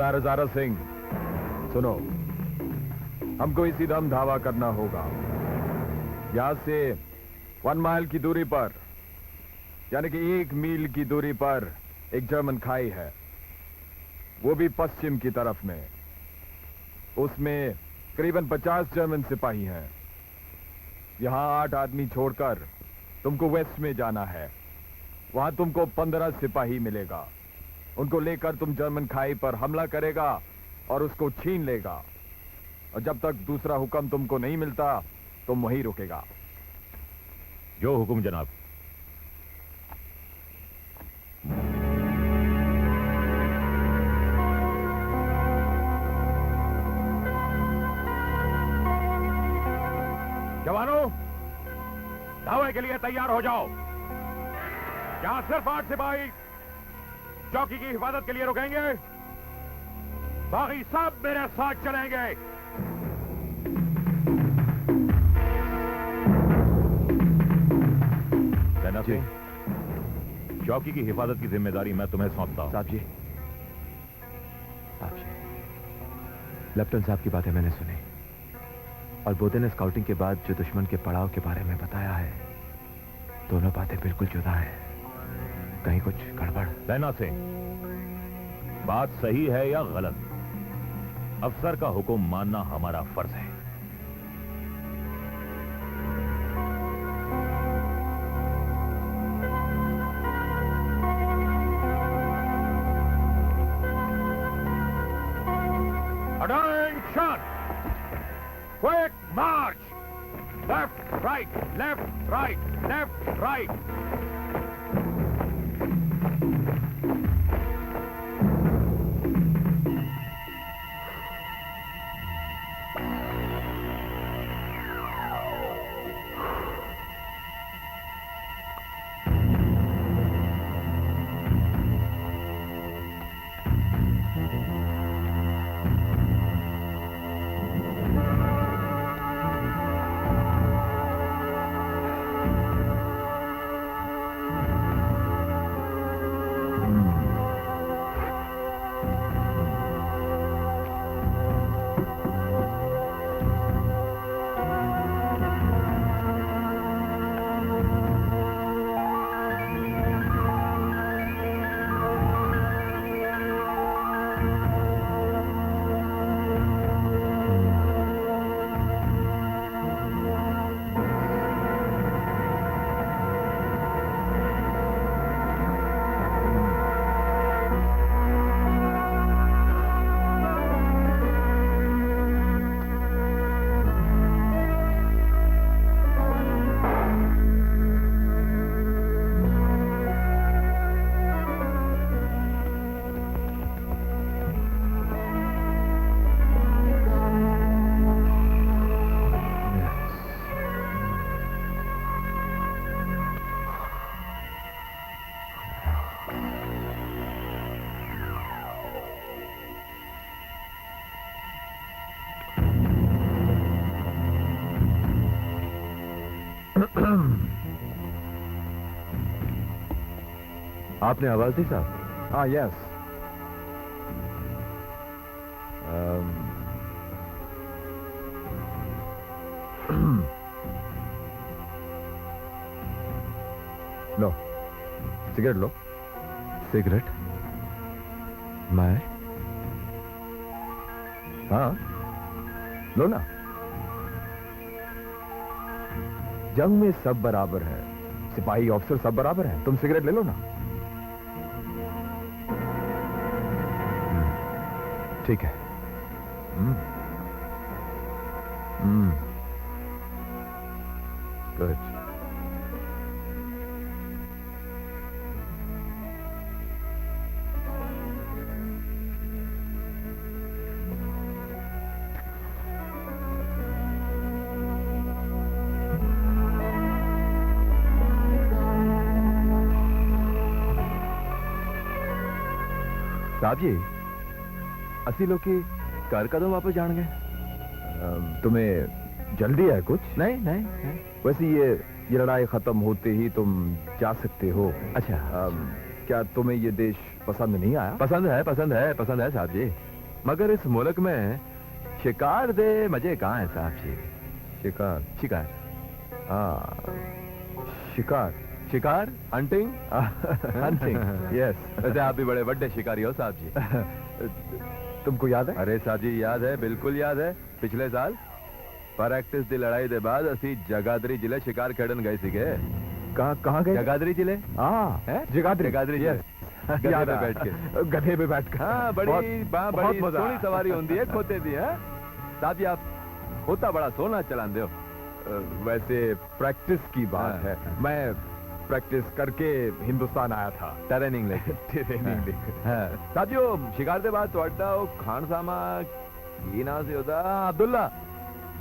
सरदार हजारा सिंह, सुनो, हमको इसी दम धावा करना होगा। यहां से 1 माइल की दूरी पर, यानी कि 1 मील की दूरी पर एक जर्मन खाई है, वो भी पश्चिम की तरफ में। उसमें करीबन 50 जर्मन सिपाही हैं। यहां 8 आदमी छोड़कर तुमको वेस्ट में जाना है। वहां तुमको 15 सिपाही मिलेगा। उनको लेकर तुम जर्मन खाई पर हमला करेगा और उसको छीन लेगा, और जब तक दूसरा हुक्म तुमको नहीं मिलता तुम वहीं रुकेगा।
जो हुक्म जनाब। जवानों, दावे के लिए तैयार हो जाओ। यहां सिर्फ 8 सिपाही चौकी की हिफाजत के लिए रुकेंगे, बाकी सब मेरे साथ चलेंगे। सेना सिंह, चौकी की हिफाजत की जिम्मेदारी मैं तुम्हें सौंपता हूं।
साहब जी, लेफ्टिनेंट साहब की बातें मैंने सुनी, और बोधे ने स्काउटिंग के बाद जो दुश्मन के पड़ाव के बारे में बताया है, दोनों बातें बिल्कुल जुदा हैं। कहीं कुछ गड़बड़?
सेना सिंह, बात सही है या गलत, अफसर का हुक्म मानना हमारा फर्ज है। Attention! Quick march! Left, right, left, right, left, right.
आपने आवाज दी साहब?
हाँ, यस। लो, सिगरेट लो।
सिगरेट? मैं?
हाँ, लो ना। जंग में सब बराबर है, सिपाही ऑफिसर सब बराबर हैं। तुम सिगरेट ले लो ना।
ठीक है।
गुड।
साहब जी, असली लोग की घर कदम वापस जान गए?
तुम्हें जल्दी है कुछ?
नहीं नहीं, नहीं।
वैसे ये लड़ाई खत्म होते ही तुम जा सकते हो।
अच्छा।
क्या तुम्हें ये देश पसंद नहीं आया?
पसंद है, पसंद है, पसंद है साहब जी। मगर इस मुल्क में शिकार दे मजे कहाँ है साहब जी?
शिकार
शिकार
हाँ शिकार
शिकार हंटिंग
हंटिंग यस
वैसे आप भी बड़े बड़े शिकारी हो साहब जी।
तुमको याद है?
अरे साहब जी याद है, बिल्कुल याद है। पिछले साल प्रैक्टिस दी लड़ाई दे बाद असी जगाधरी जिले शिकार खेड़न गए सीगे।
कहाँ गए?
जगाधरी जिले।
हाँ
हैं?
जगाधरी
जिले गधे
याद
पे
है।
बैठ के।
गधे पे बैठ कर
हाँ बड़ी
बहुत
बड़ी
मजा
सोनी
आया।
सवारी होती है खोते दी है साहब जी। आप होता बड़ा सोना चलान दो।
वैसे प्रैक्टिस की बात
हाँ।
है, मैं प्रैक्टिस करके हिंदुस्तान आया था।
ट्रेनिंग लेके
ट्रेनिंग लेके।
साहब जी वो शिकार दे बाद ਤੁਹਾਡਾ ਉਹ ਖਾਨ ਸਾਮਾ ਕੀ ਨਾਂ ਸੀ ਉਹਦਾ? ਅਬਦੁੱਲਾ।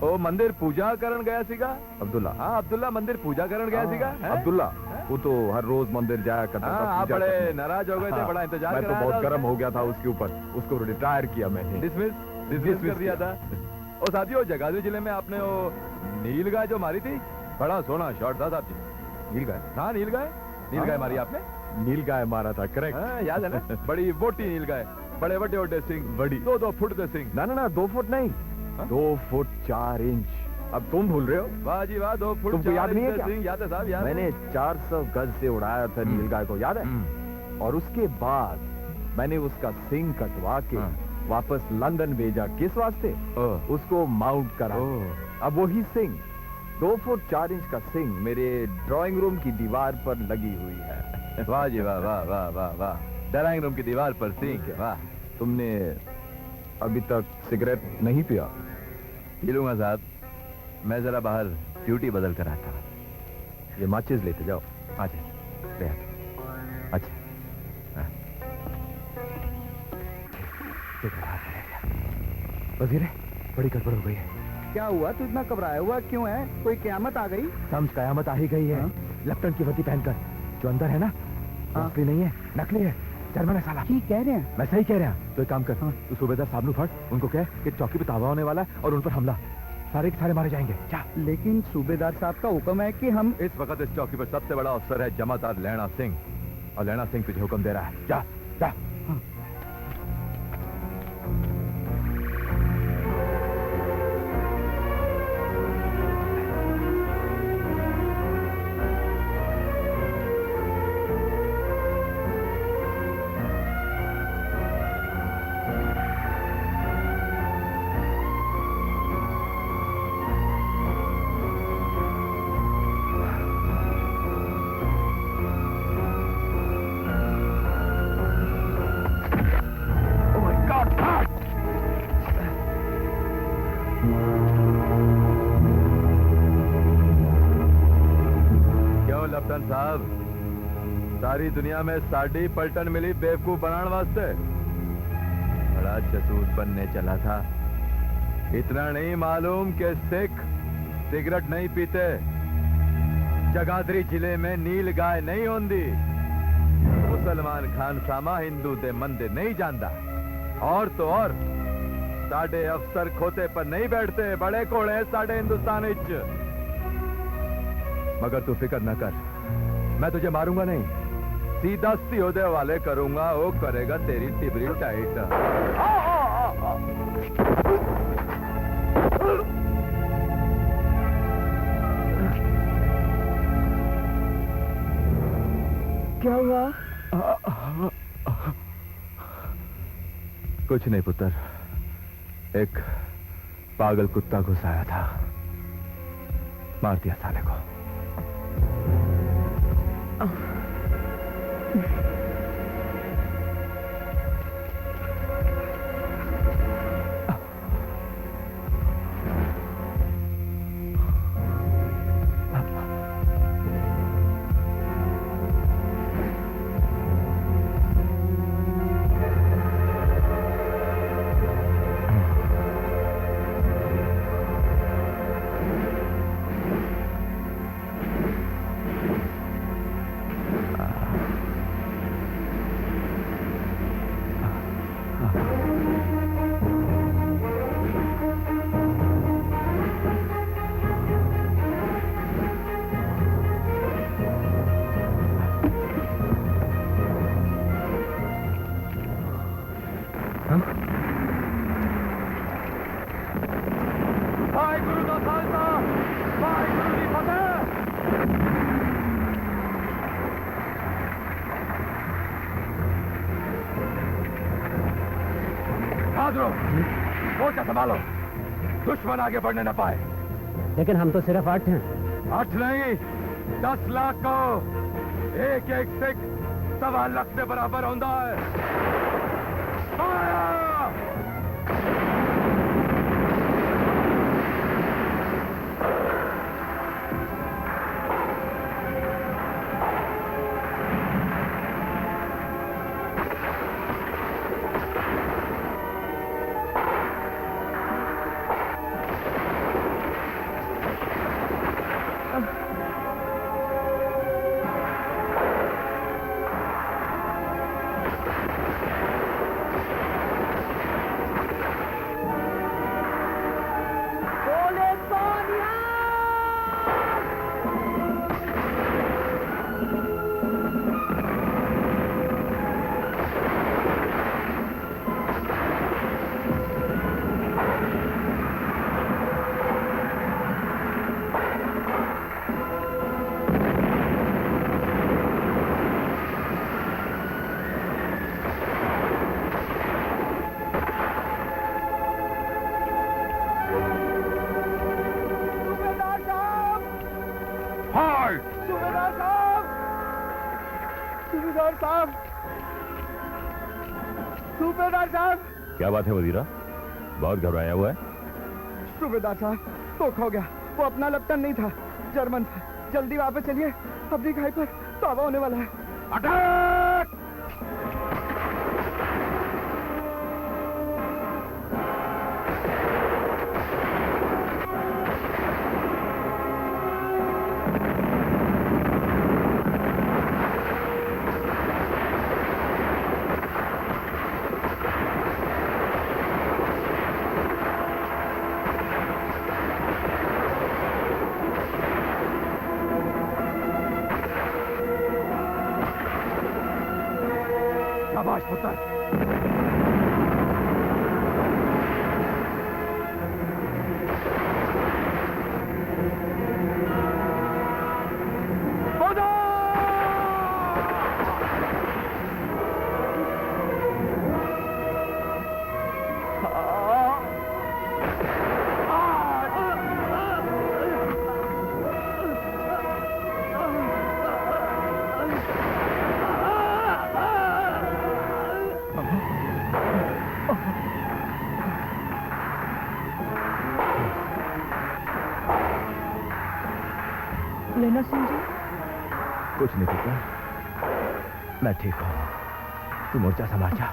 ਉਹ ਮੰਦਿਰ ਪੂਜਾ ਕਰਨ ਗਿਆ ਸੀਗਾ।
अब्दुल्ला
हाँ अब्दुल्ला मंदिर पूजा करने गया सीगा। हैं?
अब्दुल्ला वो तो हर रोज मंदिर जाया करता था।
हाँ, आप
पूजा
बड़े
करने।
नाराज हो गए थे,
हाँ,
बड़ा इंतजार
मैं तो
कराया
बहुत
था
गर्म
उसने।
हो गया था उसके ऊपर, उसको रिटायर किया मैंने।
डिसमिस कर दिया था। और साथियों जगाधरी जिले में आपने वो नील गाय जो मारी थी, बड़ा सोना शॉट था साहब जी।
नील गाय?
हाँ नील गाय
हाँ।
मारी आपने।
नील गाय मारा था, करेक्ट।
हाँ, याद है ना? बड़ी मोटी नील गाय, बड़े बड़े ओडे सिंह,
बड़ी।
2-2 फुट के सिंह।
ना 2 फुट नहीं,
हाँ?
2 फुट 4 इंच। अब तुम भूल रहे हो?
वाह जी वाह, 2 फुट
तुमको याद नहीं है क्या?
सिंह। याद है साहब, याद है।
मैंने 400 गज से उड़ाया था नील गाय को, याद है? और उसके बाद मैंने उसका सिंग कटवा के
हाँ।
वापस लंदन भेजा। किस वास्ते?
ओह।
उसको माउंट करा।
ओह।
अब वही सिंग, 2 फुट 4 इंच का सिंग मेरे ड्राइंग रूम की दीवार पर लगी हुई है।
वाह जी वाह वाह वाह वाह वाह। ड्राइंग रूम की दीवार पर सिंह। वाह।
तुमने अभी तक सिगरेट नहीं पिया?
पी लूंगा साहब, मैं जरा बाहर ड्यूटी बदल कर आता हूँ।
ये माचिस लेते जाओ।
अच्छा ले आता। अच्छा हाँ।
वजीर बड़ी गड़बड़ हो गई है।
क्या हुआ? तू इतना घबराया हुआ क्यों है? कोई क्यामत आ गई?
समझ कयामत आ ही गई है। लेफ्टिनेंट की वर्दी पहनकर जो अंदर है ना, असली नहीं है, नकली है। जर्मन है साला।
ठीक कह रहे हैं।
मैं सही कह रहा हूँ। तो एक काम कर, तू सूबेदार साहब नु फट, उनको कह कि चौकी पे तावा होने वाला है और उन पर हमला, सारे के सारे मारे जाएंगे। जा।
लेकिन सूबेदार साहब का हुक्म है कि हम
इस वक्त इस चौकी पर सबसे बड़ा अफसर है जमादार लैणा सिंह, और लैणा सिंह तुझे हुक्म दे रहा है। जा जा। क्यों लेफ्टिनेंट साहब, सारी दुनिया में साड़ी पलटन मिली बेवकूफ बनाने वास्ते? बड़ा जसूस बनने चला था। इतना नहीं मालूम कि सिख सिगरेट नहीं पीते, जगाधरी जिले में नील गाय नहीं होंदी, मुसलमान खान सामा हिंदू दे मंदिर नहीं जानता, और तो और साडे अफसर खोते पर नहीं बैठते, बड़े घोड़े साडे हिंदुस्तान विच। मगर तू फिक्र न कर, मैं तुझे मारूंगा नहीं, सीधा सीधे वाले करूंगा, वो करेगा तेरी तिबरी टाइट।
क्या हुआ?
कुछ नहीं पुत्र, एक पागल कुत्ता घुस आया था, मार दिया साले को। भाई गुरु का खालसा, भाई गुरु की फतेह। बहादुर, मोर्चा संभालो, दुश्मन आगे बढ़ने न पाए।
लेकिन हम तो सिर्फ 8 हैं।
8 नहीं, 10 लाख को एक एक सिख 1.25 लाख के बराबर होता है।
सूबेदार साहब,
क्या बात है वजीरा, बहुत घबराया हुआ है?
सूबेदार साहब, धोखा हो गया। वो अपना लेफ्टिनेंट नहीं था, जर्मन था। जल्दी वापस चलिए, अपनी खाई पर तावा होने वाला है।
अटैक! शाबाश पुत्र।
लेना सिंह जी,
कुछ नहीं पुत्र, मैं ठीक हूं। तू मोर्चा संभाल जा।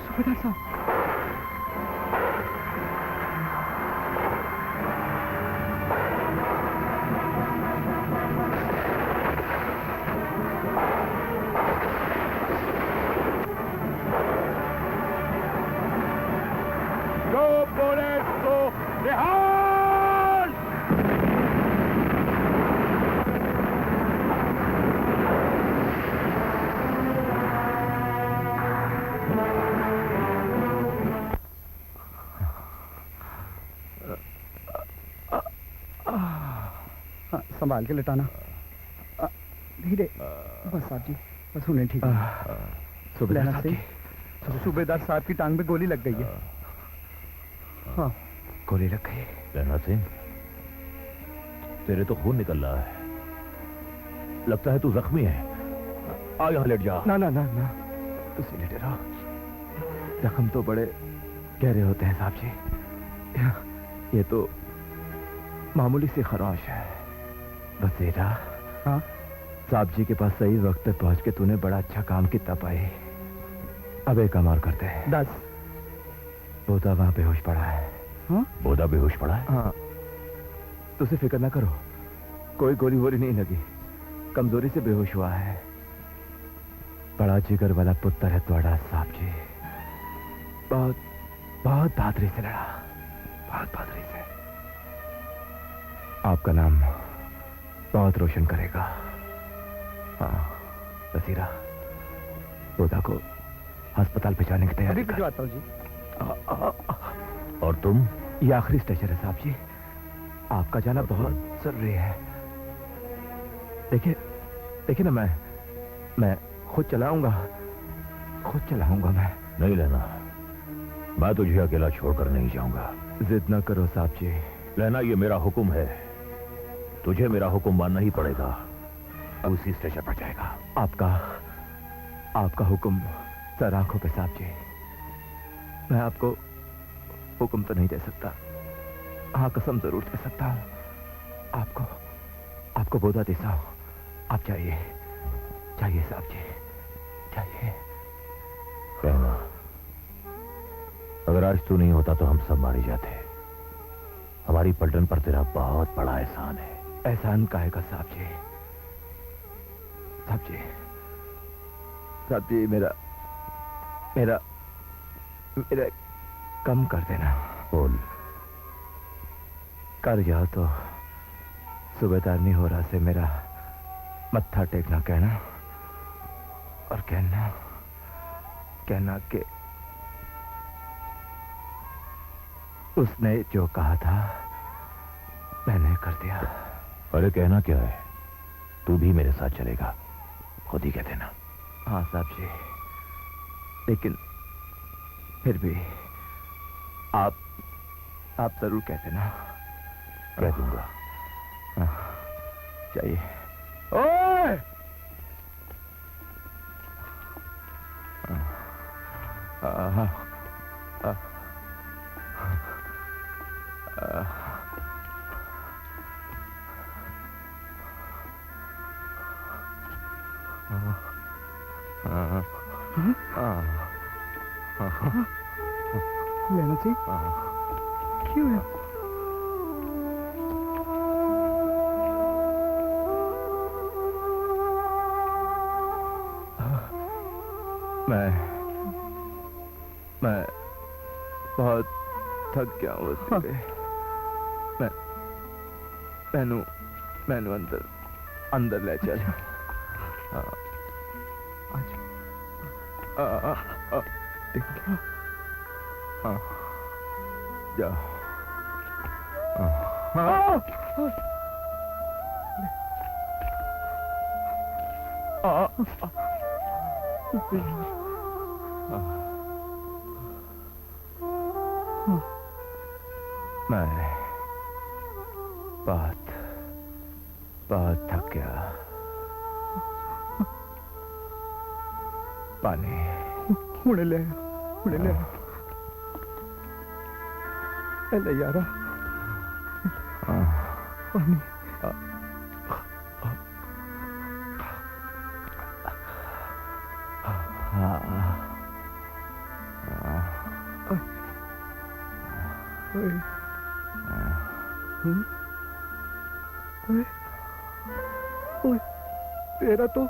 सूबेदार साहब,
दो बुलेट को रिहाज!
संभाल के लिटाना। धीरे बस साहब जी, बस उन्हें ठीक है।
सूबेदार साहब
सूबेदार साहब की टांग पे गोली लग गई है। हाँ
गोली लग गई।
लहना सिंह, तेरे तो खून निकल रहा है, लगता है तू जख्मी है। आ यहाँ लेट जा।
ना ना ना ना, तुसी लेटे रहो। जख्म तो बड़े गहरे होते हैं साहब जी। ये तो मामूली सी खराश है। बसेरा,
हाँ
साहब जी के पास सही वक्त पे पहुंच के तूने बड़ा अच्छा काम किया पाई। अब एक अमार करते हैं।
10।
बोधा वहां बेहोश पड़ा है।
हाँ
बोधा बेहोश पड़ा है?
हाँ, तुझे फिक्र ना करो, कोई गोली वोली नहीं लगी, कमजोरी से बेहोश हुआ है। बड़ा जिगर वाला पुत्र है तुम्हारा साहब जी। बहुत बहुत बहादुरी से लड़ा, बहुत बहादुरी से। आपका नाम बहुत रोशन करेगा। हाँ बसीरा, बोधा को अस्पताल भिजवाने की तैयारी
अभी भिजवाता हूँ जी।
और तुम?
ये आखिरी स्टेशन है साहब जी, आपका जाना बहुत जरूरी है। देखिए देखिए ना, मैं खुद चलाऊंगा मैं।
नहीं लेना, मैं तुझे अकेला छोड़कर नहीं जाऊंगा।
जिद ना करो साहब जी।
लेना, ये मेरा हुक्म है, तुझे मेरा हुक्म मानना ही पड़ेगा। उसी स्टेशन पर जाएगा।
आपका हुक्म सर आंखों पे साहब जी। मैं आपको हुक्म तो नहीं दे सकता, हाँ कसम जरूर दे सकता हूँ। आपको बोधा देता हूँ। आप जाइए साहब जी, जाइए।
कहना, अगर आज तू नहीं होता तो हम सब मारे जाते। हमारी पलटन पर तेरा बहुत बड़ा एहसान है।
एहसान काहेगा साहब जी? साहब जी मेरा कम कर देना।
बोल।
कर जाओ तो सूबेदार नहीं हो रहा से मेरा मत्था टेकना कहना, और कहना कि उसने जो कहा था मैंने कर दिया।
अरे कहना क्या है, तू भी मेरे साथ चलेगा, खुद ही कह देना।
हाँ साहब जी, लेकिन फिर भी आप जरूर कह देना।
कह दूंगा।
हाँ, चाहिए। ओए! हाँ,
लेना चाहिए। क्यों है?
मैं बहुत थक गया हूँ। मैनू अंदर ले चल। हाँ जाओ। मैं बहुत थक गया। पानी
हुणे ले यारा पानी। तेरा तो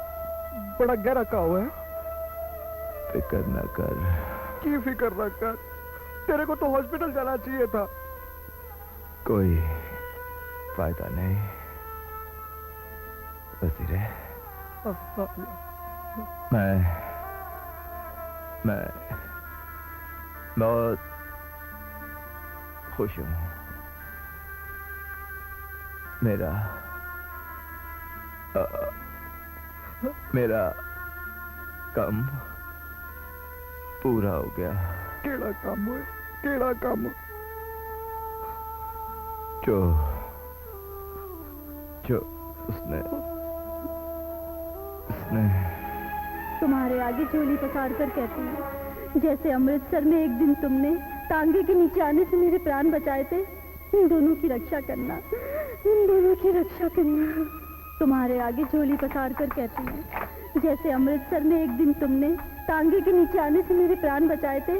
बड़ा गहरा घाव है।
फिक्र न कर।
की फिक्र न कर, तेरे को तो हॉस्पिटल जाना चाहिए था।
कोई फायदा नहीं वजीरे। मैं बहुत खुश हूं।
मेरा काम पूरा हो गया।
केड़ा काम हुए, केड़ा काम?
जो जो उसने
तुम्हारे आगे झोली पसार कर कहती है, जैसे अमृतसर में एक दिन तुमने टांगे के नीचे आने से मेरे प्राण बचाए थे, इन दोनों की रक्षा करना, इन दोनों की रक्षा करना। तुम्हारे आगे झोली पसार कर कहती है, जैसे अमृतसर में एक दिन तुमने टांगे के नीचे आने से मेरे प्राण बचाए थे,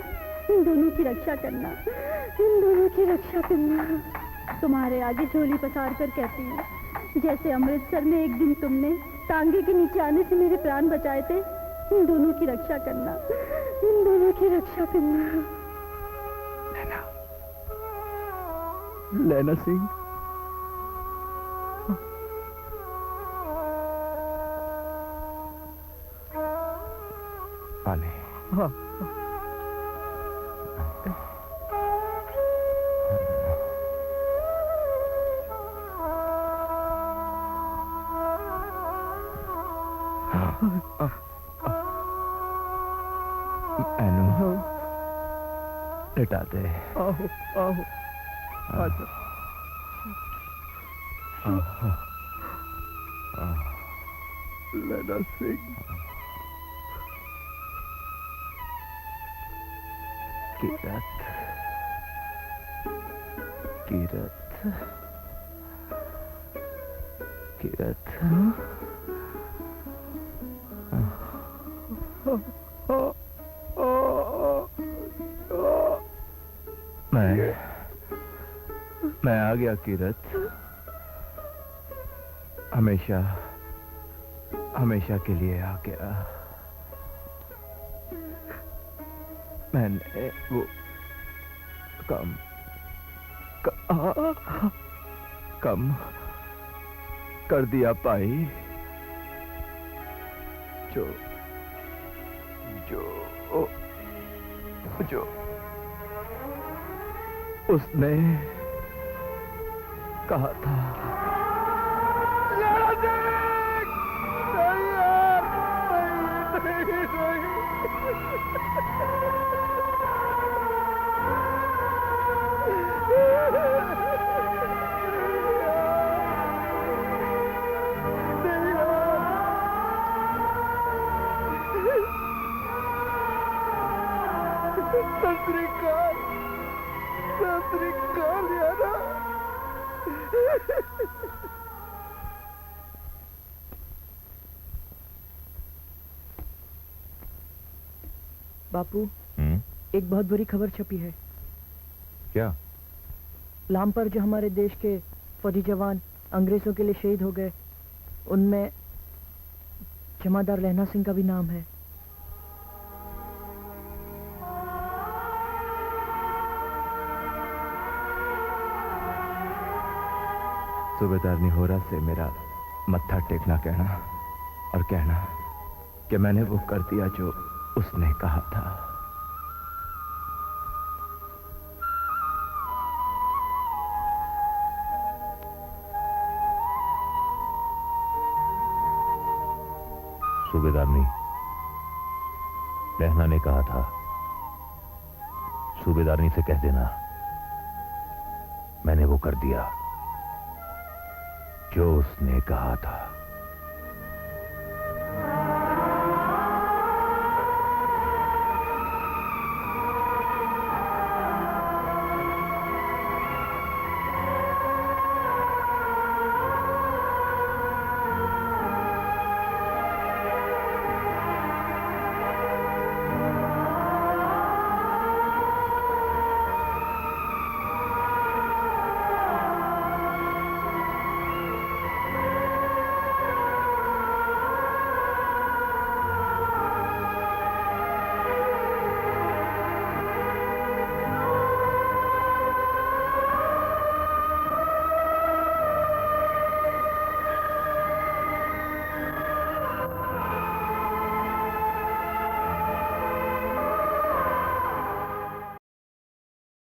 इन दोनों की रक्षा करना, इन दोनों की रक्षा करना। तुम्हारे आगे झोली पसार कर कहती है, जैसे अमृतसर में एक दिन तुमने टांगे के नीचे आने से मेरे प्राण बचाए थे, इन दोनों की रक्षा करना, इन दोनों की रक्षा करना।
लैला सिंह,
पानी।
हाँ,
एनु लिटा दे।
आओ आओ, आजा। लैला सिंह,
किरत किरत किरत मैं आ गया किरत। हमेशा हमेशा के लिए आ गया। मैंने वो कम कर दिया पाई, जो जो जो उसने कहा था।
बापू, एक बहुत बुरी खबर छपी है।
क्या?
लाम पर जो हमारे देश के फौजी जवान अंग्रेजों के लिए शहीद हो गए, उनमें जमादार लहना सिंह का भी नाम है।
सूबेदार निहोरा से मेरा मत्था टेकना कहना और कहना कि मैंने वो कर दिया जो उसने कहा था।
सूबेदारनी, लहना ने कहा था, सूबेदारनी से कह देना मैंने वो कर दिया जो उसने कहा था।